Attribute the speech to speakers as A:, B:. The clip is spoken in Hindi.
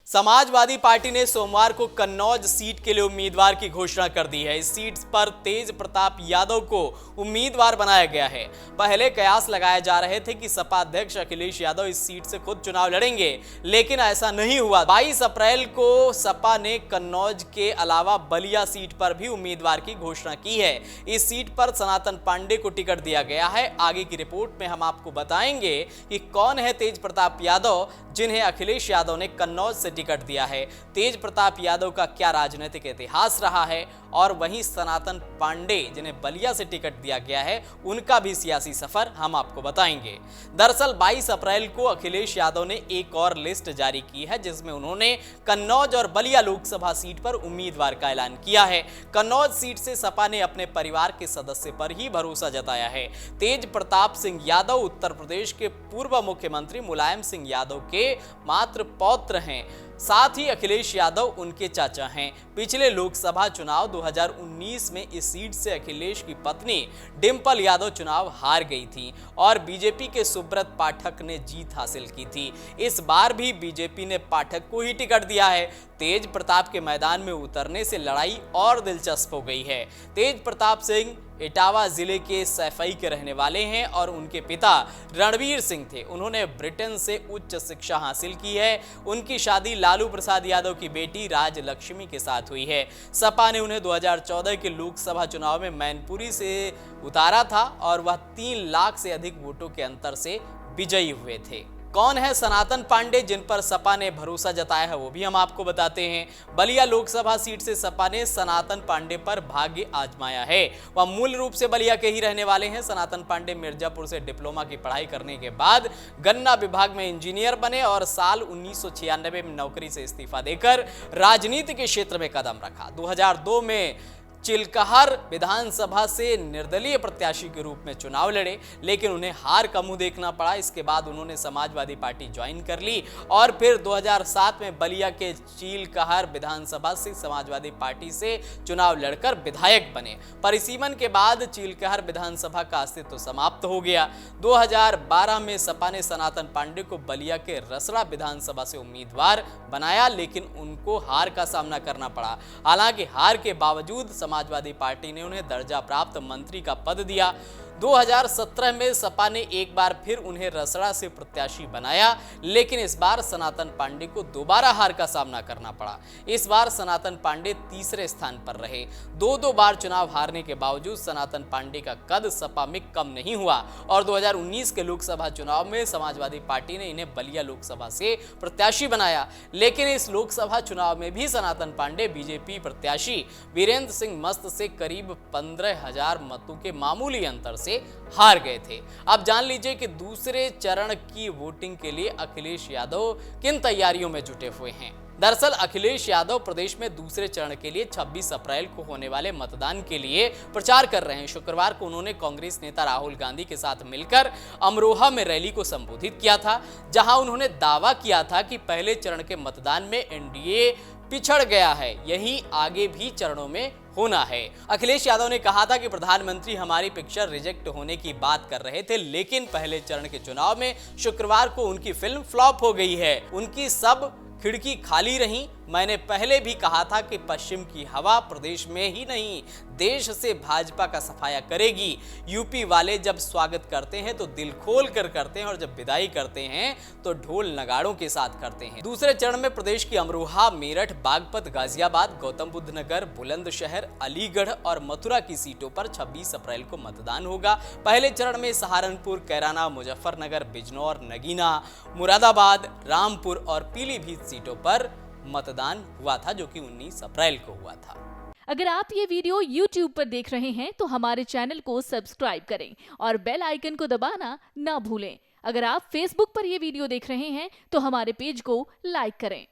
A: समाजवादी पार्टी ने सोमवार को कन्नौज सीट के लिए उम्मीदवार की घोषणा कर दी है। इस सीट पर तेज प्रताप यादव को उम्मीदवार बनाया गया है। पहले कयास लगाए जा रहे थे कि सपा अध्यक्ष अखिलेश यादव इस सीट से खुद चुनाव लड़ेंगे, लेकिन ऐसा नहीं हुआ। 22 अप्रैल को सपा ने कन्नौज के अलावा बलिया सीट पर भी उम्मीदवार की घोषणा की है। इस सीट पर सनातन पांडे को टिकट दिया गया है। आगे की रिपोर्ट में हम आपको बताएंगे कि कौन है तेज प्रताप यादव जिन्हें अखिलेश यादव ने कन्नौज से टिकट दिया है। तेज प्रताप यादव का क्या राजनीतिक इतिहास रहा है, और वहीं सनातन पांडे जिन्हें बलिया से टिकट दिया गया है, उनका भी सियासी सफर हम आपको बताएंगे। दरअसल 22 अप्रैल को अखिलेश यादव ने एक और लिस्ट जारी की है, जिसमें उन्होंने कन्नौज और बलिया लोकसभा सीट पर उम्मीदवार का ऐलान किया है। कन्नौज सीट से सपा ने अपने परिवार के सदस्य पर ही भरोसा जताया है। तेज प्रताप सिंह यादव उत्तर प्रदेश के पूर्व मुख्यमंत्री मुलायम सिंह यादव के मात्र पौत्र हैं। साथ ही अखिलेश यादव उनके चाचा हैं। पिछले लोकसभा चुनाव 2019 में इस सीट से अखिलेश की पत्नी डिंपल यादव चुनाव हार गई थी और बीजेपी के सुब्रत पाठक ने जीत हासिल की थी। इस बार भी बीजेपी ने पाठक को ही टिकट दिया है। तेज प्रताप के मैदान में उतरने से लड़ाई और दिलचस्प हो गई है। तेज प्रताप सिंह इटावा जिले के सैफई के रहने वाले हैं और उनके पिता रणवीर सिंह थे। उन्होंने ब्रिटेन से उच्च शिक्षा हासिल की है। उनकी शादी लालू प्रसाद यादव की बेटी राजलक्ष्मी के साथ हुई है। सपा ने उन्हें 2014 के लोकसभा चुनाव में मैनपुरी से उतारा था और वह 3 लाख से अधिक वोटों के अंतर से विजयी हुए थे। कौन है सनातन पांडे जिन पर सपा ने भरोसा जताया है, वो भी हम आपको बताते हैं। बलिया लोकसभा सीट से सपा ने सनातन पांडे पर भाग्य आजमाया है। वह मूल रूप से बलिया के ही रहने वाले हैं। सनातन पांडे मिर्जापुर से डिप्लोमा की पढ़ाई करने के बाद गन्ना विभाग में इंजीनियर बने और साल 1996 में नौकरी से इस्तीफा देकर राजनीति के क्षेत्र में कदम रखा। 2002 में चिलकहर विधानसभा से निर्दलीय प्रत्याशी के रूप में चुनाव लड़े, लेकिन उन्हें हार का मुंह देखना पड़ा। इसके बाद उन्होंने समाजवादी पार्टी ज्वाइन कर ली और फिर 2007 में बलिया के चिलकहर विधानसभा से समाजवादी पार्टी से चुनाव लड़कर विधायक बने। परिसीमन के बाद चिलकहर विधानसभा का अस्तित्व समाप्त हो गया। 2012 में सपा ने सनातन पांडे को बलिया के रसड़ा विधानसभा से उम्मीदवार बनाया, लेकिन उनको हार का सामना करना पड़ा। हालांकि हार के बावजूद समाजवादी पार्टी ने उन्हें दर्जा प्राप्त मंत्री का पद दिया। 2017 में सपा ने एक बार फिर उन्हें रसड़ा से प्रत्याशी बनाया, लेकिन इस बार सनातन पांडे को दोबारा हार का सामना करना पड़ा। इस बार सनातन पांडे तीसरे स्थान पर रहे। दो बार चुनाव हारने के बावजूद सनातन पांडे का कद सपा में कम नहीं हुआ और 2019 के लोकसभा चुनाव में समाजवादी पार्टी ने इन्हें बलिया लोकसभा से प्रत्याशी बनाया, लेकिन इस लोकसभा चुनाव में भी सनातन पांडे बीजेपी प्रत्याशी वीरेंद्र सिंह मस्त से करीब 15,000 मतों के मामूली अंतर से हार गए थे। अब जान लीजिए कि दूसरे चरण की वोटिंग के लिए अखिलेश यादव किन तैयारियों में जुटे हुए हैं। दरअसल अखिलेश यादव प्रदेश में दूसरे चरण के लिए 26 अप्रैल को होने वाले मतदान के लिए प्रचार कर रहे हैं। शुक्रवार को उन्होंने कांग्रेस नेता राहुल गांधी के साथ मिलकर अमरोहा में रैली को संबोधित किया था, जहां उन्होंने दावा किया था कि पहले चरण के मतदान में एनडीए पिछड़ गया है, यही आगे भी चरणों में होना है। अखिलेश यादव ने कहा था कि प्रधानमंत्री हमारी पिक्चर रिजेक्ट होने की बात कर रहे थे, लेकिन पहले चरण के चुनाव में शुक्रवार को उनकी फिल्म फ्लॉप हो गई है। उनकी सब खिड़की खाली रही। मैंने पहले भी कहा था कि पश्चिम की हवा प्रदेश में ही नहीं देश से भाजपा का सफाया करेगी। यूपी वाले जब स्वागत करते हैं तो दिल खोल कर करते हैं और जब विदाई करते हैं तो ढोल नगाड़ों के साथ करते हैं। दूसरे चरण में प्रदेश की अमरोहा, मेरठ, बागपत, गाजियाबाद, गौतम बुद्ध नगर, बुलंदशहर, अलीगढ़ और मथुरा की सीटों पर 26 अप्रैल को मतदान होगा। पहले चरण में सहारनपुर, कैराना, मुजफ्फरनगर, बिजनौर, नगीना, मुरादाबाद, रामपुर और पीलीभीत सीटों पर मतदान हुआ था, जो कि 19 अप्रैल को हुआ था।
B: अगर आप ये वीडियो YouTube पर देख रहे हैं तो हमारे चैनल को सब्सक्राइब करें और बेल आइकन को दबाना ना भूलें। अगर आप Facebook पर ये वीडियो देख रहे हैं तो हमारे पेज को लाइक करें।